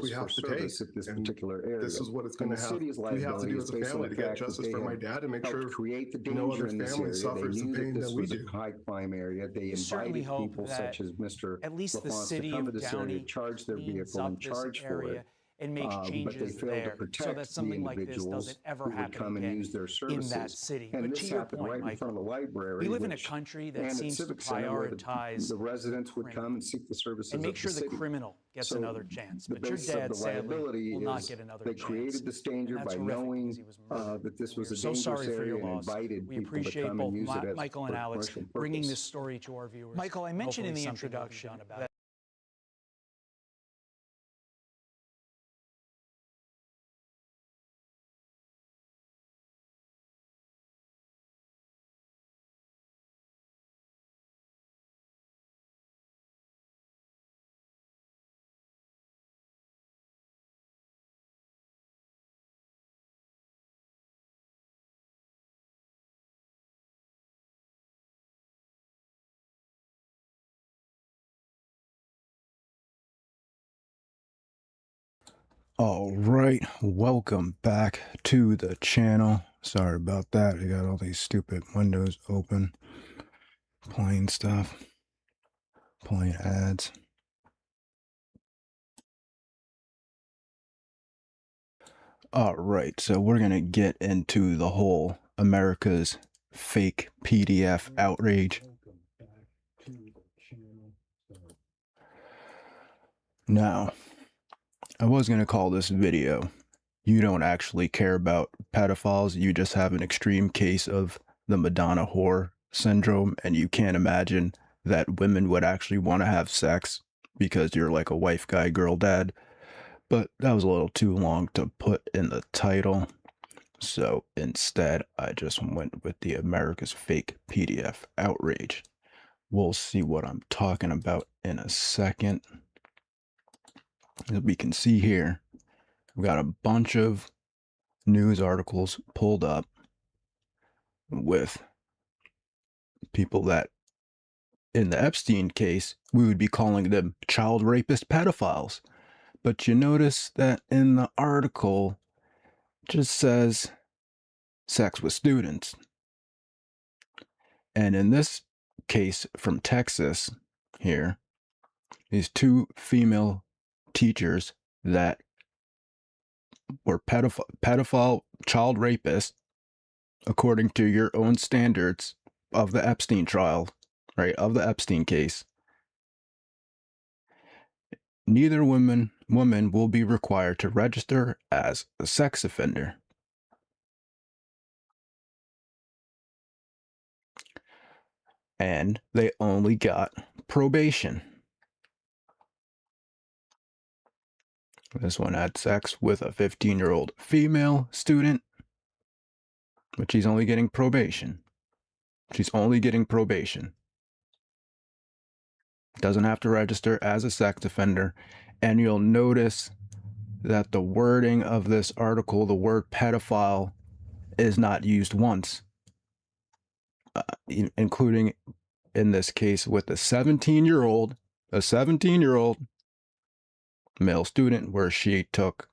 we have to take. At this And particular area. this is what it's going to have. We have to do as a family to get justice for my dad and make sure create the no danger other in this family area. suffers They the knew pain that this that we was do. a high crime area. They certainly invited hope people that such as Mr. at least the LaFonce to city come to of this area, Downey charge their cleans vehicle and up this charge for area it. and makes But they changes failed to there so protect that the something like this individuals doesn't ever who would happen come and again use their in services. that city. And But this to your happened point, right in front of the Michael, library. we live in a country that and seems to Civic Center, where prioritize the residents would come and seek the services and make of sure the the city. criminal gets So another chance. the But your basis of dad, the sadly, liability will not is get another they chance. created this danger And that's by horrific knowing because he was murdered. that this was a We're so dangerous sorry for area your and loss. invited We people to appreciate come both and use it as Michael for and Alex commercial bringing purpose. this story to our viewers. Michael, I mentioned in the Hopefully something will be introduction done about that it. All right, welcome back to the channel. Sorry about that. I got all these stupid windows open, playing stuff, playing ads. All right, so we're gonna get into the whole America's fake PDF outrage. Now, I was going to call this video, "You don't actually care about pedophiles, you just have an extreme case of the Madonna whore syndrome, and you can't imagine that women would actually want to have sex because you're like a wife guy, girl dad." But that was a little too long to put in the title, so instead I just went with the America's fake PDF outrage. We'll see what I'm talking about in a second. As we can see here, we've got a bunch of news articles pulled up with people that, in the Epstein case, we would be calling them child rapist pedophiles. But you notice that in the article, it just says sex with students. And in this case from Texas here, these two female teachers that were pedophile child rapists, according to your own standards of the Epstein trial, right, of the Epstein case. Neither woman will be required to register as a sex offender. And they only got probation. This one had sex with a 15-year-old female student, but she's only getting probation. She's only getting probation. Doesn't have to register as a sex offender. And you'll notice that the wording of this article, the word pedophile, is not used once, including in this case with a 17-year-old male student, where she took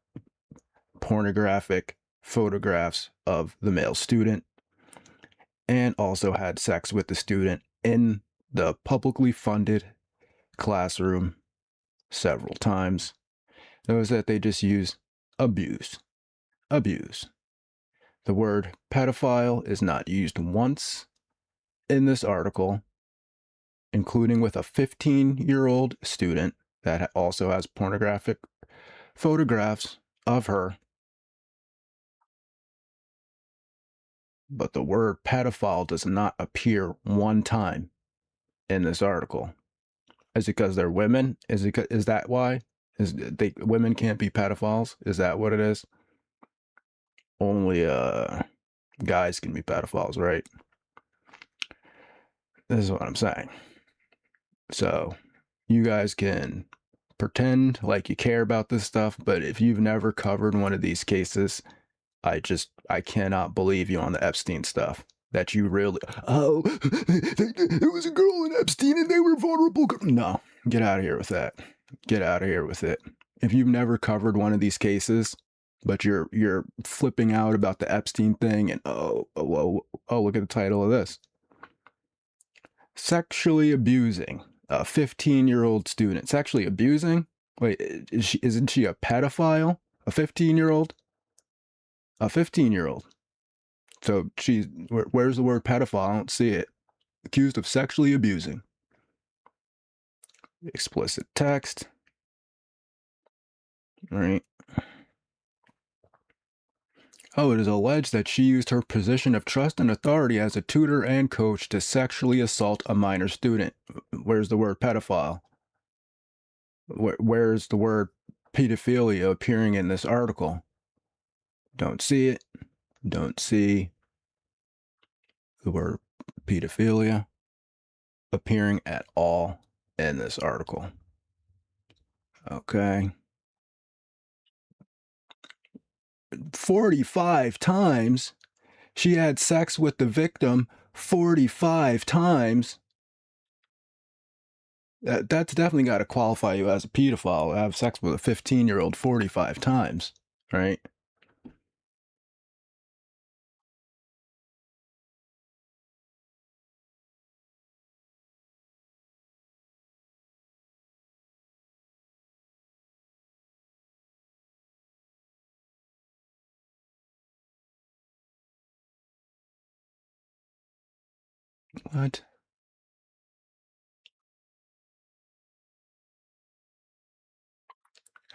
pornographic photographs of the male student and also had sex with the student in the publicly funded classroom several times. Notice that they just use abuse. The word pedophile is not used once in this article, including with a 15-year-old student that also has pornographic photographs of her. But the word pedophile does not appear one time in this article. Is it because they're women? Is that why? Women can't be pedophiles? Is that what it is? Only guys can be pedophiles, right? This is what I'm saying. So you guys can pretend like you care about this stuff, but if you've never covered one of these cases, I cannot believe you on the Epstein stuff. That you really, it was a girl in Epstein and they were vulnerable. No, get out of here with that. Get out of here with it. if you've never covered one of these cases, but you're flipping out about the Epstein thing, and oh, look at the title of this. Sexually abusing a 15-year-old student. Sexually abusing? Wait, isn't she a pedophile? A 15-year-old? A 15-year-old. So where's the word pedophile? I don't see it. Accused of sexually abusing. Explicit text. All right. Oh, it is alleged that she used her position of trust and authority as a tutor and coach to sexually assault a minor student. Where's the word pedophile? Where's the word pedophilia appearing in this article? Don't see it. Don't see the word pedophilia appearing at all in this article. Okay. 45 times. She had sex with the victim 45 times. That's definitely got to qualify you as a pedophile. Have sex with a 15-year-old 45 times, right? What?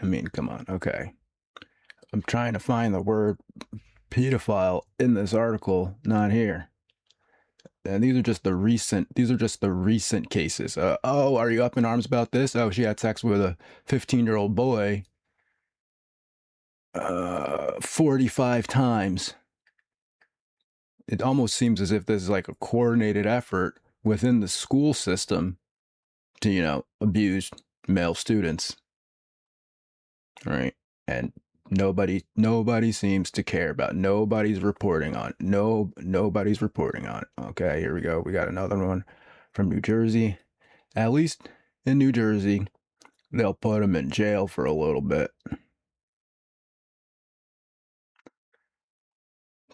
I mean, come on. Okay. I'm trying to find the word pedophile in this article, not here. And these are just the recent cases. Oh, are you up in arms about this? Oh, she had sex with a 15-year-old boy 45 times. It almost seems as if this is like a coordinated effort within the school system to, abuse male students. Right? And nobody seems to care about. Nobody's reporting on it. Nobody's reporting on it. Okay, here we go. We got another one from New Jersey. At least in New Jersey, they'll put him in jail for a little bit.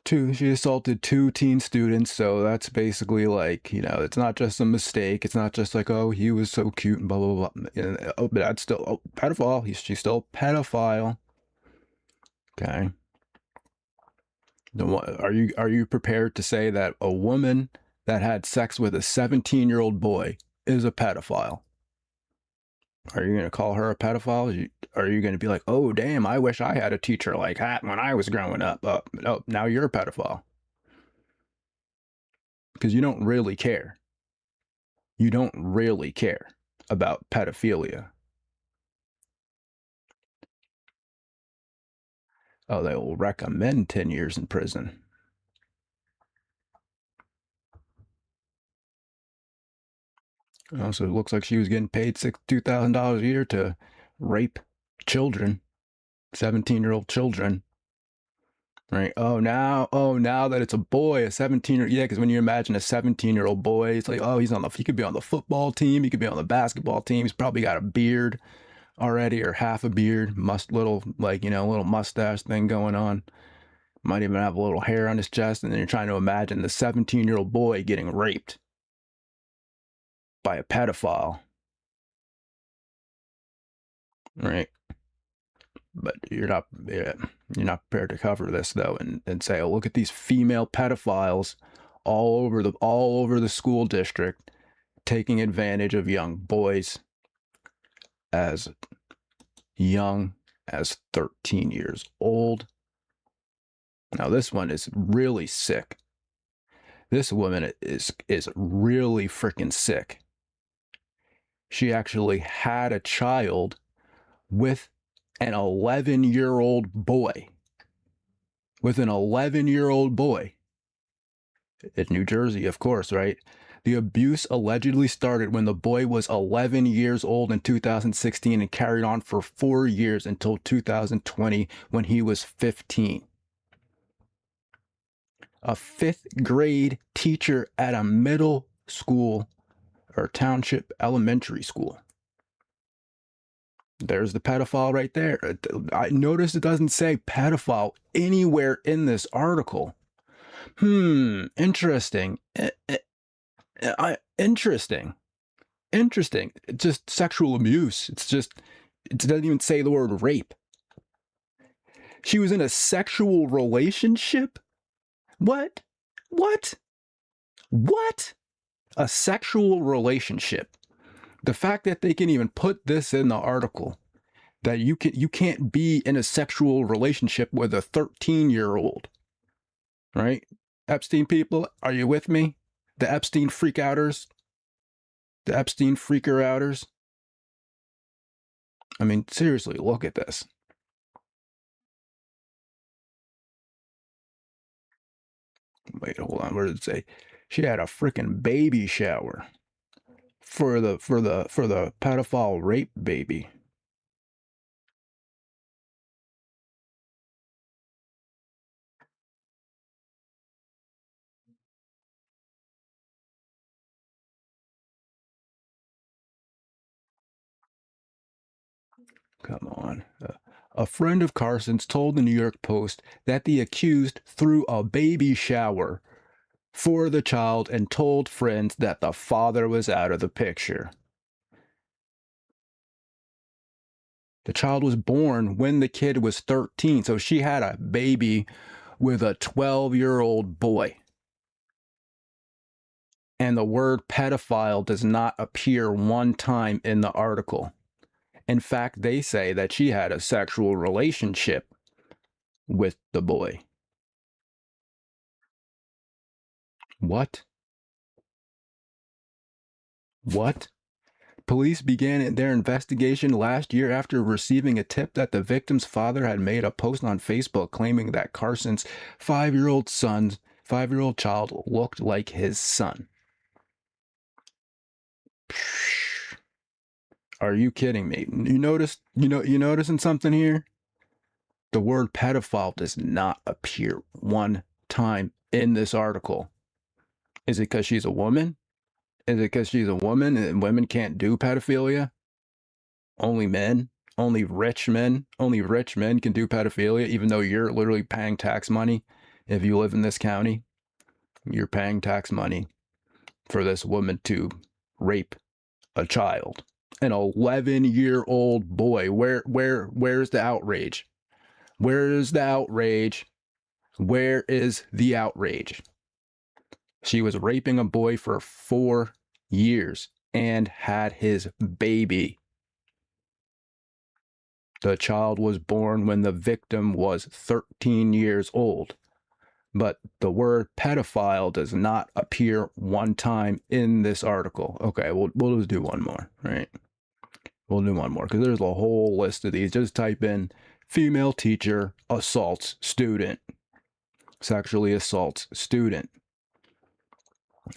She assaulted 2 teen students, so that's basically like, it's not just a mistake. It's not just like, oh, he was so cute and blah, blah, blah. Oh, but that's still pedophile. She's still a pedophile. Okay. Are you prepared to say that a woman that had sex with a 17-year-old boy is a pedophile? Are you going to call her a pedophile? Are you going to be like, oh, damn, I wish I had a teacher like that when I was growing up? No, now you're a pedophile. Because you don't really care. You don't really care about pedophilia. Oh, they will recommend 10 years in prison. So it looks like she was getting paid $2,000 a year to rape children, 17-year-old children. Right. Oh, now that it's a boy, a 17-year, yeah, because when you imagine a 17-year-old boy, it's like, oh, he could be on the football team, he could be on the basketball team, he's probably got a beard already, or half a beard, little mustache thing going on. Might even have a little hair on his chest, and then you're trying to imagine the 17-year-old boy getting raped by a pedophile. Right. But you're not prepared to cover this though, and say, oh, look at these female pedophiles all over the school district taking advantage of young boys as young as 13 years old. Now this one is really sick. This woman is really freaking sick. She actually had a child with an 11-year-old boy. With an 11-year-old boy. In New Jersey, of course, right? The abuse allegedly started when the boy was 11 years old in 2016 and carried on for 4 years until 2020 when he was 15. A 5th grade teacher at a middle school or township elementary school. There's the pedophile right there. I noticed it doesn't say pedophile anywhere in this article. Interesting. Interesting. Interesting. It's just sexual abuse. It doesn't even say the word rape. She was in a sexual relationship? What? What? What? A sexual relationship. The fact that they can even put this in the article, that you can't be in a sexual relationship with a 13-year-old, right? Epstein people, are you with me? The Epstein freak-outers? The Epstein freaker-outers? I mean, seriously, look at this. Wait, hold on. Where did it say? She had a freaking baby shower for the pedophile rape baby. Come on. A friend of Carson's told the New York Post that the accused threw a baby shower for the child and told friends that the father was out of the picture. The child was born when the kid was 13, so she had a baby with a 12-year-old boy. And the word pedophile does not appear one time in the article. In fact, they say that she had a sexual relationship with the boy. What? What? Police began their investigation last year after receiving a tip that the victim's father had made a post on Facebook claiming that Carson's 5-year-old child looked like his son. Are you kidding me? You noticing something here? The word pedophile does not appear one time in this article. Is it because she's a woman? Is it because she's a woman and women can't do pedophilia? Only men? Only rich men? Only rich men can do pedophilia, even though you're literally paying tax money. If you live in this county, you're paying tax money for this woman to rape a child. An 11-year-old boy. Where's the outrage? Where is the outrage? Where is the outrage? She was raping a boy for 4 years and had his baby. The child was born when the victim was 13 years old. But the word pedophile does not appear one time in this article. Okay, we'll just do one more, right? We'll do one more because there's a whole list of these. Just type in female teacher assaults student. Sexually assaults student.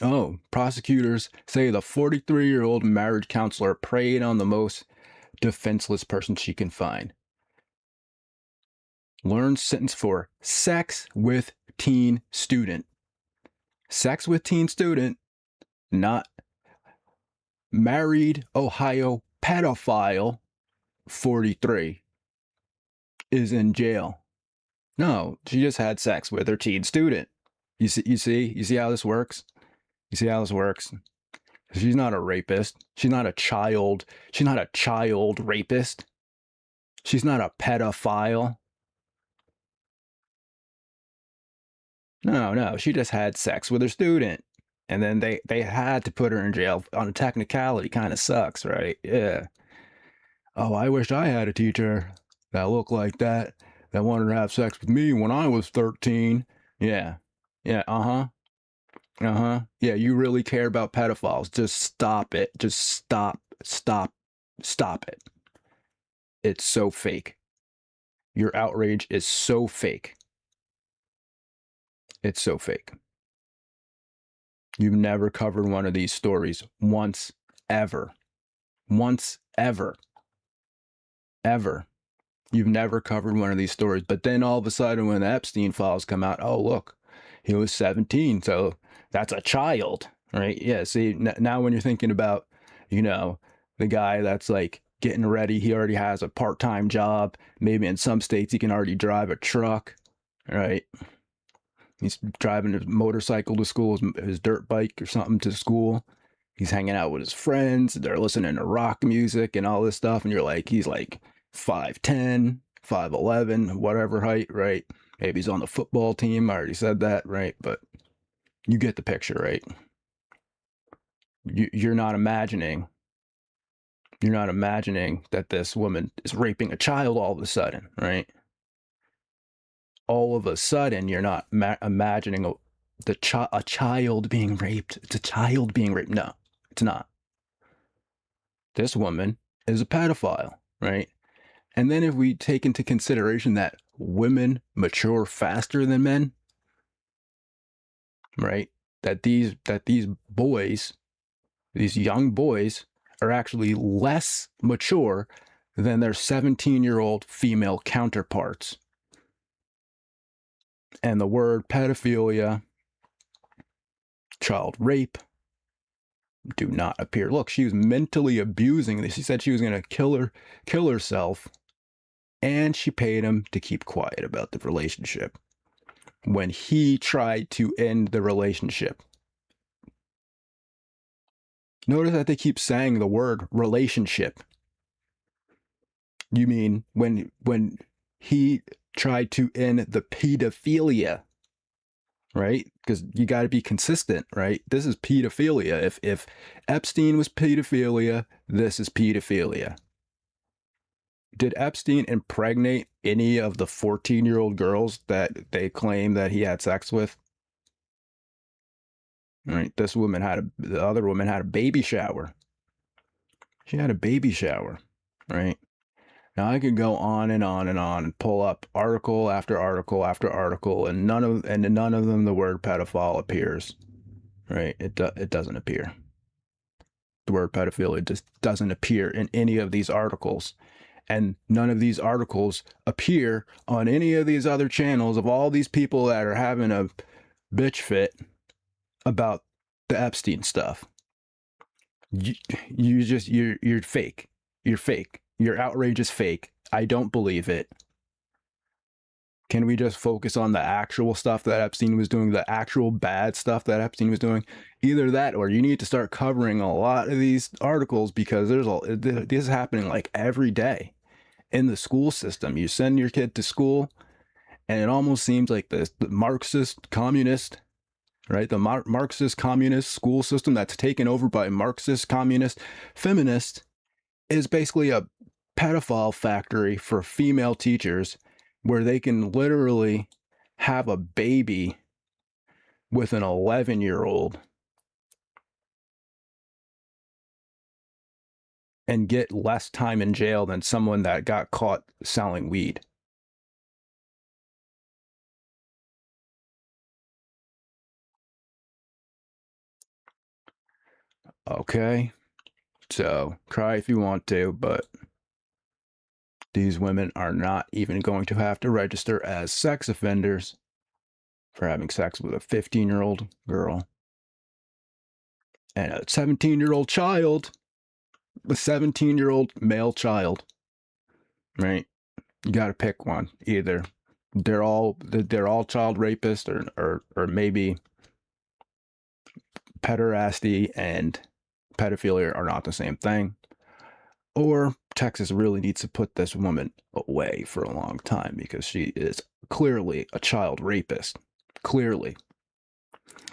Oh, prosecutors say the 43-year-old marriage counselor preyed on the most defenseless person she can find. Learns sentence for sex with teen student. Sex with teen student, not married Ohio pedophile 43 is in jail. No, she just had sex with her teen student. You see how this works? You see how this works? She's not a rapist. She's not a child. She's not a child rapist. She's not a pedophile. No, she just had sex with her student. And then they had to put her in jail on a technicality. Kind of sucks, right? Yeah. Oh, I wish I had a teacher that looked like that wanted to have sex with me when I was 13. Yeah. Yeah, yeah, you really care about pedophiles. Just stop it. Just stop it. It's so fake. Your outrage is so fake. It's so fake. You've never covered one of these stories once, ever. Once, ever. Ever. You've never covered one of these stories. But then all of a sudden when the Epstein files come out, oh, look, he was 17, so that's a child, right? Yeah, see, now when you're thinking about, the guy that's like getting ready. He already has a part-time job. Maybe in some states he can already drive a truck, right? He's driving his motorcycle to school, his dirt bike or something to school. He's hanging out with his friends. They're listening to rock music and all this stuff. And you're like, he's like 5'10", 5'11", whatever height, right? Maybe he's on the football team. I already said that, right? But you get the picture, right? You're not imagining that this woman is raping a child all of a sudden, right? All of a sudden, you're not imagining a child being raped. It's a child being raped. No, it's not. This woman is a pedophile, right? And then if we take into consideration that women mature faster than men, right? That these boys, these young boys, are actually less mature than their 17-year-old female counterparts. And the word pedophilia, child rape, do not appear. Look, she was mentally abusing this. She said she was going to kill herself, and she paid him to keep quiet about the relationship when he tried to end the relationship. Notice that they keep saying the word relationship. You mean when he tried to end the pedophilia, right? Because you got to be consistent, right? This is pedophilia. If Epstein was pedophilia, this is pedophilia. Did Epstein impregnate any of the 14-year-old girls that they claim that he had sex with? Right. The other woman had a baby shower. She had a baby shower, right? Now I could go on and on and on and pull up article after article after article, and none of them the word pedophile appears, right? It doesn't appear. The word pedophilia just doesn't appear in any of these articles, and none of these articles appear on any of these other channels of all these people that are having a bitch fit about the Epstein stuff. You're fake. You're fake. Your outrage is fake. I don't believe it. Can we just focus on the actual stuff that Epstein was doing, the actual bad stuff that Epstein was doing? Either that, or you need to start covering a lot of these articles, because this is happening like every day in the school system. You send your kid to school, and it almost seems like the Marxist communist, right? The Marxist communist school system that's taken over by Marxist communist feminists is basically a pedophile factory for female teachers, where they can literally have a baby with an 11-year-old and get less time in jail than someone that got caught selling weed. Okay, so cry if you want to, but these women are not even going to have to register as sex offenders for having sex with a 15-year-old girl and a 17-year-old child, a 17-year-old male child, right? You got to pick one. Either they're all child rapists, or maybe pederasty and pedophilia are not the same thing. Or Texas really needs to put this woman away for a long time, because she is clearly a child rapist. Clearly.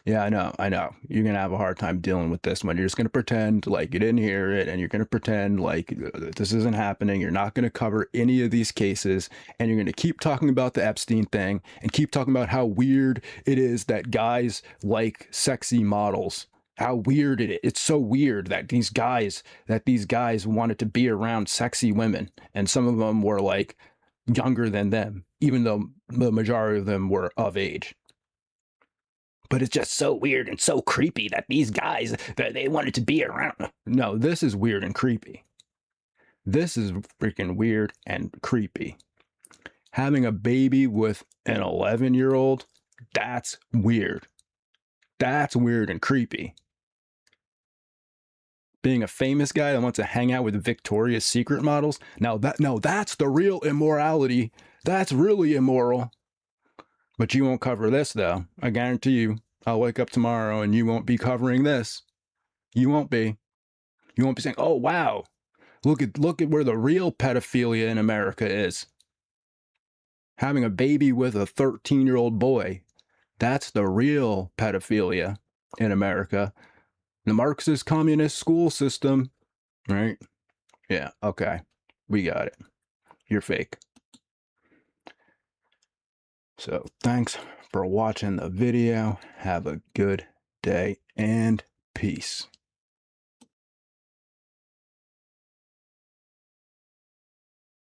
Yeah, I know. You're going to have a hard time dealing with this one. You're just going to pretend like you didn't hear it, and you're going to pretend like this isn't happening. You're not going to cover any of these cases, and you're going to keep talking about the Epstein thing and keep talking about how weird it is that guys like sexy models. How weird it is. It's so weird that these guys wanted to be around sexy women, and some of them were like younger than them, even though the majority of them were of age. But it's just so weird and so creepy that these guys, that they wanted to be around. No, this is weird and creepy. This is freaking weird and creepy. Having a baby with an 11-year-old, that's weird. That's weird and creepy. being a famous guy that wants to hang out with Victoria's Secret models. Now that's the real immorality. That's really immoral. But you won't cover this though. I guarantee you, I'll wake up tomorrow and you won't be covering this. You won't be. You won't be saying, "Oh wow, look at where the real pedophilia in America is. Having a baby with a 13-year-old boy. That's the real pedophilia in America. The Marxist communist school system." Right? Yeah, okay. We got it. You're fake. So thanks for watching the video. Have a good day and peace.